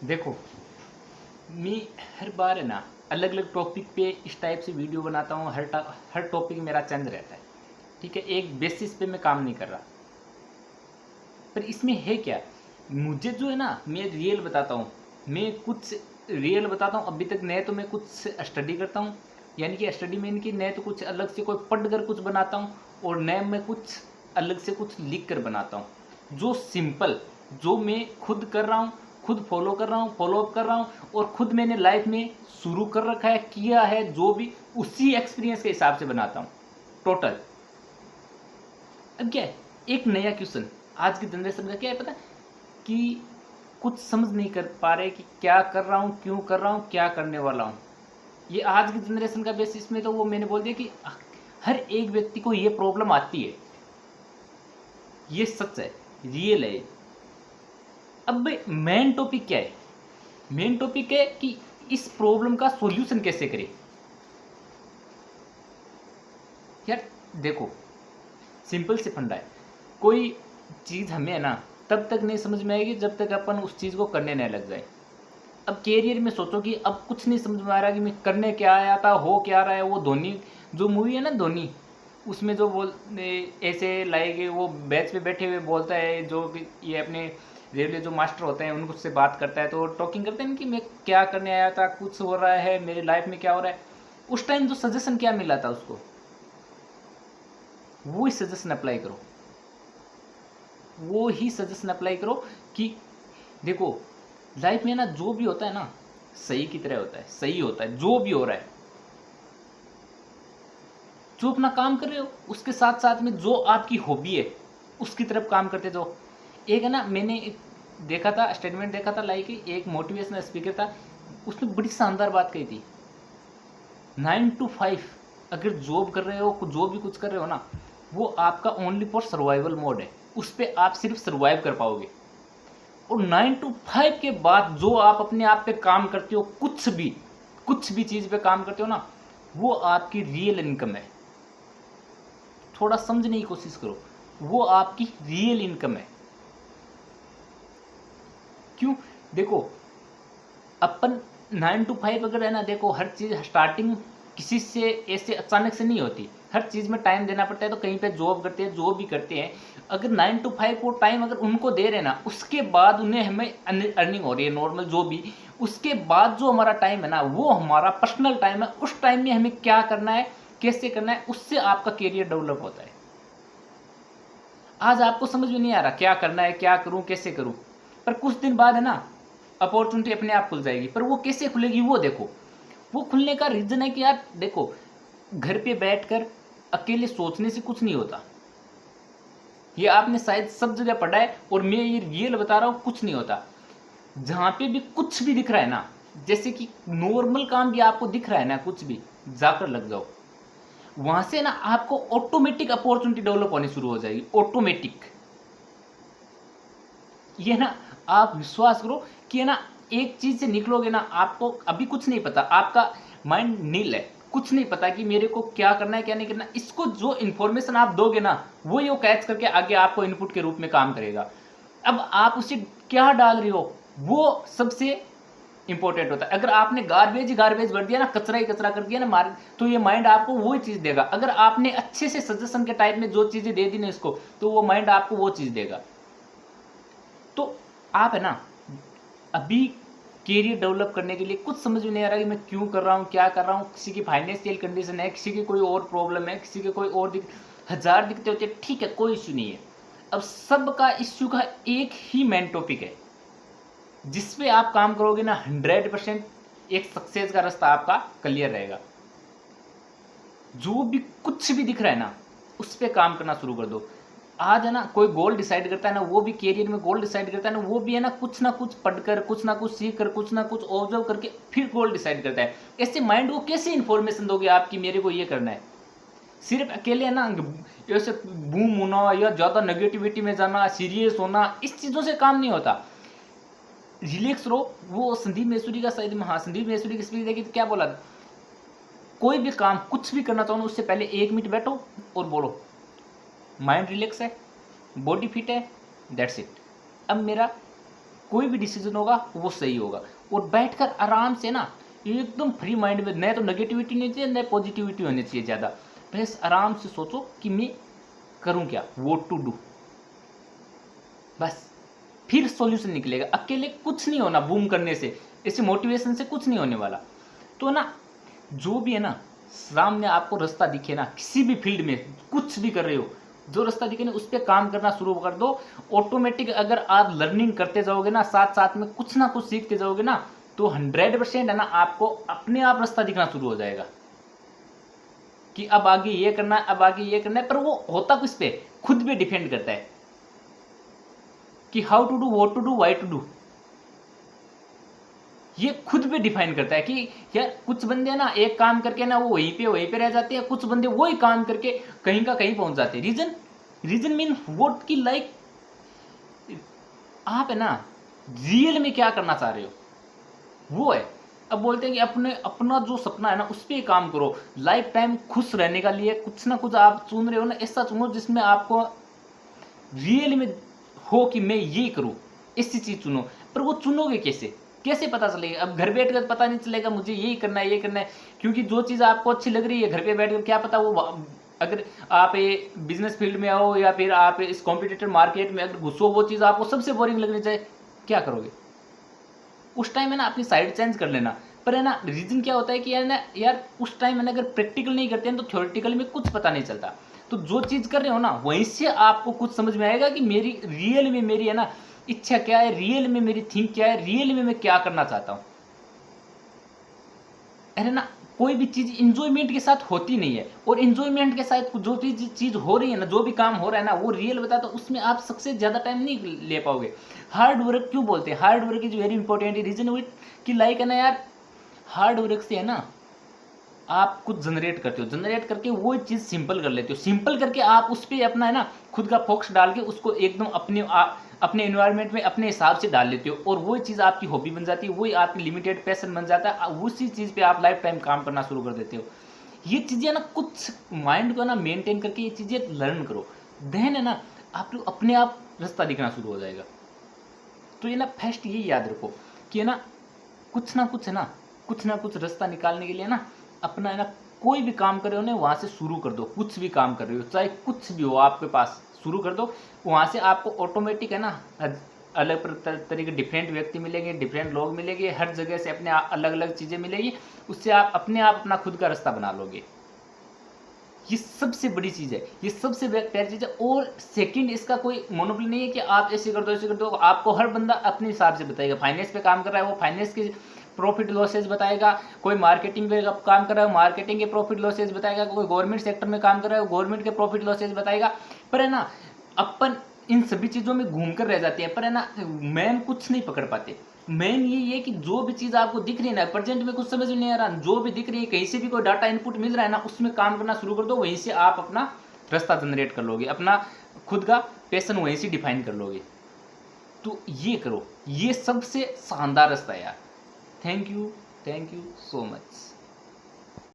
देखो, मैं हर बार है ना अलग अलग टॉपिक पे इस टाइप से वीडियो बनाता हूँ। हर टॉपिक मेरा चेंज रहता है। ठीक है, एक बेसिस पे मैं काम नहीं कर रहा। पर इसमें है क्या, मुझे जो है ना, मैं रियल बताता हूँ। मैं कुछ रियल बताता हूँ। अभी तक नए तो मैं कुछ स्टडी करता हूँ, यानी कि स्टडी में इनकी नए तो कुछ अलग से कोई पढ़ कर कुछ बनाता हूँ, और नए मैं कुछ अलग से कुछ लिख कर बनाता हूँ। जो सिंपल, जो मैं खुद कर रहा हूँ, खुद फॉलो कर रहा हूँ, फॉलो अप कर रहा हूँ, और खुद मैंने लाइफ में शुरू कर रखा है, किया है, जो भी उसी एक्सपीरियंस के हिसाब से बनाता हूँ टोटल। अब क्या है, एक नया क्वेश्चन आज की जनरेशन का क्या है पता है, कि कुछ समझ नहीं कर पा रहे कि क्या कर रहा हूँ, क्यों कर रहा हूँ, क्या करने वाला हूँ। ये आज की जनरेशन का बेसिस में तो वो मैंने बोल दिया कि हर एक व्यक्ति को ये प्रॉब्लम आती है। ये सच है, रियल है। अब मेन टॉपिक क्या है, मेन टॉपिक है कि इस प्रॉब्लम का सॉल्यूशन कैसे करें। यार देखो, सिंपल से फंडा है। कोई चीज़ हमें है ना तब तक नहीं समझ में आएगी जब तक अपन उस चीज़ को करने नहीं लग जाए। अब कैरियर में सोचो कि अब कुछ नहीं समझ में आ रहा कि मैं करने क्या आया था, हो क्या रहा है। वो धोनी जो मूवी है ना, धोनी, उसमें जो बोल ऐसे लाएंगे, वो बेंच पे बैठे हुए बोलता है, जो भी ये अपने रेलवे जो मास्टर होते हैं उनको से बात करता है, तो टॉकिंग करते हैं कि मैं क्या करने आया था, कुछ हो रहा है मेरी लाइफ में, क्या हो रहा है। उस टाइम जो सजेशन क्या मिला था उसको, वो ही सजेशन अप्लाई करो, वो ही सजेशन अप्लाई करो। कि देखो, लाइफ में ना जो भी होता है ना सही की तरह होता है, सही होता है जो भी हो रहा है। जो अपना काम कर रहे हो उसके साथ साथ में जो आपकी हॉबी है उसकी तरफ काम करते जाओ। एक है ना, मैंने एक देखा था, स्टेटमेंट देखा था, लाइक एक मोटिवेशनल स्पीकर था, उसने बड़ी शानदार बात कही थी। 9 to 5 अगर जॉब कर रहे हो, जो भी कुछ कर रहे हो ना, वो आपका ओनली फॉर सर्वाइवल मोड है। उस पर आप सिर्फ सर्वाइव कर पाओगे। और 9 to 5 के बाद जो आप अपने आप पे काम करते हो, कुछ भी चीज़ पे काम करते हो ना, वो आपकी रियल इनकम है। थोड़ा समझने की कोशिश करो, वो आपकी रियल इनकम है। क्यों, देखो, अपन 9 to 5 अगर है ना, देखो हर चीज़ स्टार्टिंग किसी से ऐसे अचानक से नहीं होती। हर चीज़ में टाइम देना पड़ता है। तो कहीं पे जॉब करते हैं, जो भी करते हैं, अगर 9 to 5 को टाइम अगर उनको दे रहे ना, उसके बाद उन्हें हमें अर्निंग हो रही है नॉर्मल जो भी, उसके बाद जो हमारा टाइम है ना, वो हमारा पर्सनल टाइम है। उस टाइम में हमें क्या करना है, कैसे करना है, उससे आपका करियर डेवलप होता है। आज आपको समझ में नहीं आ रहा क्या करना है, क्या करूं, कैसे करूं, पर कुछ दिन बाद है ना अपॉर्चुनिटी अपने आप खुल जाएगी। पर वो कैसे खुलेगी, वो देखो। वो खुलने का रीजन है कि यार देखो, घर पे बैठकर अकेले सोचने से कुछ नहीं होता। ये आपने शायद सब जगह पढ़ा है, और मैं ये रियल बता रहा हूं, कुछ नहीं होता। जहां पे भी कुछ भी दिख रहा है ना, जैसे कि नॉर्मल काम भी आपको दिख रहा है ना, कुछ भी जाकर लग जाओ। वहां से ना आपको ऑटोमेटिक अपॉर्चुनिटी डेवलप होनी शुरू हो जाएगी, ऑटोमेटिक। ये ना, आप विश्वास करो कि है ना, एक चीज से निकलोगे ना, आपको अभी कुछ नहीं पता, आपका माइंड नील है, कुछ नहीं पता कि मेरे को क्या करना है, क्या नहीं करना। इसको जो इन्फॉर्मेशन आप दोगे ना, वो ये कैच करके आगे आपको इनपुट के रूप में काम करेगा। अब आप उसे क्या डाल रहे हो, वो सबसे इंपॉर्टेंट होता है। अगर आपने गार्बेज ही गार्बेज भर दिया ना, कचरा ही कचरा कर दिया ना मार, तो ये माइंड आपको वही चीज देगा। अगर आपने अच्छे से सजेशन के टाइप में जो चीजें दे दी ना इसको, तो वो माइंड आपको वो चीज देगा। तो आप है ना, अभी कैरियर डेवलप करने के लिए कुछ समझ में नहीं आ रहा कि मैं क्यों कर रहा हूँ, क्या कर रहा हूँ। किसी की फाइनेंशियल कंडीशन है, किसी की कोई और प्रॉब्लम है, किसी के कोई और हजार दिक्कतें होती है, ठीक है, कोई इश्यू नहीं है। अब सबका इश्यू का एक ही मेन टॉपिक है, जिसपे आप काम करोगे ना, 100% एक सक्सेस का रास्ता आपका क्लियर रहेगा। जो भी कुछ भी दिख रहा है ना, उस पर काम करना शुरू कर दो। आज है ना, कोई गोल डिसाइड करता है ना, वो भी कैरियर में गोल डिसाइड करता है ना, वो भी है ना कुछ पढ़कर, कुछ ना कुछ सीख कर, कुछ ना कुछ ऑब्जर्व करके फिर गोल डिसाइड करता है। ऐसे माइंड को कैसे इंफॉर्मेशन दोगे आपकी मेरे को ये करना है। सिर्फ अकेले है ना ऐसे बूम होना, या ज़्यादा नेगेटिविटी में जाना, सीरियस होना, इस चीज़ों से काम नहीं होता। रिलैक्स रहो। वो संदीप महेश्वरी का शायद, हाँ, संदीप महेश्वरी की स्पीच देखी तो क्या बोला, कोई भी काम कुछ भी करना चाहो ना, उससे पहले 1 मिनट बैठो और बोलो माइंड रिलैक्स है, बॉडी फिट है, दैट्स इट। अब मेरा कोई भी डिसीजन होगा वो सही होगा। और बैठकर आराम से ना एकदम फ्री माइंड में, न तो नेगेटिविटी नहीं चाहिए न पॉजिटिविटी होनी चाहिए ज़्यादा, बस आराम से सोचो कि मैं करूं क्या, व्हाट टू डू, बस फिर सॉल्यूशन निकलेगा। अकेले कुछ नहीं होना, बूम करने से, ऐसे मोटिवेशन से कुछ नहीं होने वाला। तो ना जो भी है ना, सामने आपको रास्ता दिखे ना, किसी भी फील्ड में कुछ भी कर रहे हो, जो रास्ता दिखे ना उस पर काम करना शुरू कर दो। ऑटोमेटिक अगर आप लर्निंग करते जाओगे ना, साथ साथ में कुछ ना कुछ सीखते जाओगे ना, तो 100% है ना आपको अपने आप रास्ता दिखना शुरू हो जाएगा कि अब आगे ये करना है, अब आगे ये करना है। पर वो होता किस पे, खुद पे डिपेंड करता है कि how to do, what to do, why to do, ये खुद पे डिफाइन करता है कि यार कुछ बंदे ना एक काम करके ना वो वहीं पे रह जाते हैं, कुछ बंदे वही काम करके कहीं का कहीं पहुंच जाते हैं। रीजन मीन व्हाट की लाइक आप है ना रियल में क्या करना चाह रहे हो वो है। अब बोलते हैं कि अपना जो सपना है ना उस पर काम करो, लाइफ टाइम खुश रहने का लिए कुछ ना कुछ आप चुन रहे हो ना, ऐसा चुनो जिसमें आपको रियल में हो कि मैं ये करूं, ऐसी चीज चुनो। पर वो चुनोगे कैसे पता चलेगा? अब घर बैठ कर पता नहीं चलेगा मुझे यही करना है, ये करना है, क्योंकि जो चीज़ आपको अच्छी लग रही है घर पे बैठ कर, क्या पता वो अगर आप ये बिजनेस फील्ड में आओ या फिर आप इस कॉम्पिटिटिव मार्केट में अगर घुसो, वो चीज़ आपको सबसे बोरिंग लगनी चाहिए, क्या करोगे? उस टाइम है ना अपनी साइड चेंज कर लेना। पर है ना रीजन क्या होता है कि यार उस टाइम है ना अगर प्रैक्टिकल नहीं करते हैं तो थ्योरेटिकल में कुछ पता नहीं चलता। तो जो चीज़ कर रहे हो ना वहीं से आपको कुछ समझ में आएगा कि मेरी रियल में मेरी है ना इच्छा क्या है, रियल में मेरी थिंक क्या है, रियल में मैं क्या करना चाहता हूं। है ना कोई भी चीज इंजॉयमेंट के साथ होती नहीं है, और इंजॉयमेंट के साथ जो भी चीज हो रही है ना, जो भी काम हो रहा है ना वो रियल बता, तो उसमें आप सक्सेस ज्यादा टाइम नहीं ले पाओगे। हार्ड वर्क क्यों बोलते हैं? Hard work is very important reason with कि लाइक है ना यार, हार्ड वर्क से है ना आप कुछ जनरेट करते हो, जनरेट करके वो चीज़ सिंपल कर लेते हो, सिंपल करके आप उस पर अपना है ना खुद का फोकस डाल के उसको एकदम अपने एनवायरनमेंट में अपने हिसाब से डाल लेते हो, और वो चीज़ आपकी हॉबी बन जाती है, वही आपकी लिमिटेड पैशन बन जाता है, उसी चीज़ पे आप लाइफ टाइम काम करना शुरू कर देते हो। ये चीज़ें ना कुछ माइंड को ना मेंटेन करके ये चीज़ें लर्न करो, देन है ना आप लोग अपने आप रास्ता दिखना शुरू हो जाएगा। तो ये ना फर्स्ट ये याद रखो कि है ना कुछ ना कुछ रास्ता निकालने के लिए ना अपना है ना कोई भी काम कर रहे हो ना वहाँ से शुरू कर दो। कुछ भी काम कर रहे हो चाहे कुछ भी हो आपके पास, शुरू कर दो। वहाँ से आपको ऑटोमेटिक है ना अलग तरीके डिफरेंट व्यक्ति मिलेंगे, डिफरेंट लोग मिलेंगे, हर जगह से अपने अलग अलग चीज़ें मिलेगी, उससे आप अपने आप अपना खुद का रास्ता बना लोगे। ये सबसे बड़ी चीज़ है, ये सबसे प्यारी चीज़ है। और सेकंड इसका कोई मोनोपोली नहीं है कि आप ऐसे कर दो ऐसे कर दो, आपको हर बंदा अपने हिसाब से बताएगा। फाइनेंस पे काम कर रहा है वो फाइनेंस के प्रॉफिट लॉसेज बताएगा, कोई मार्केटिंग पे काम कर रहा है मार्केटिंग के प्रॉफिट लॉसेज बताएगा, कोई गवर्नमेंट सेक्टर में काम कर रहा है गवर्नमेंट के प्रॉफिट लॉसेज बताएगा। पर है ना अपन इन सभी चीज़ों में घूम कर रह जाते हैं, पर है ना मैन कुछ नहीं पकड़ पाते। मेन ये कि जो भी चीज़ आपको दिख रही है ना प्रेजेंट में कुछ समझ में नहीं आ रहा, जो भी दिख रही है कहीं से भी कोई डाटा इनपुट मिल रहा है ना उसमें काम करना शुरू कर दो, वहीं से आप अपना रास्ता जनरेट कर लोगे, अपना खुद का पैशन वहीं से डिफाइन कर लोगे। तो ये करो, ये सबसे शानदार रास्ता है यार। Thank you so much.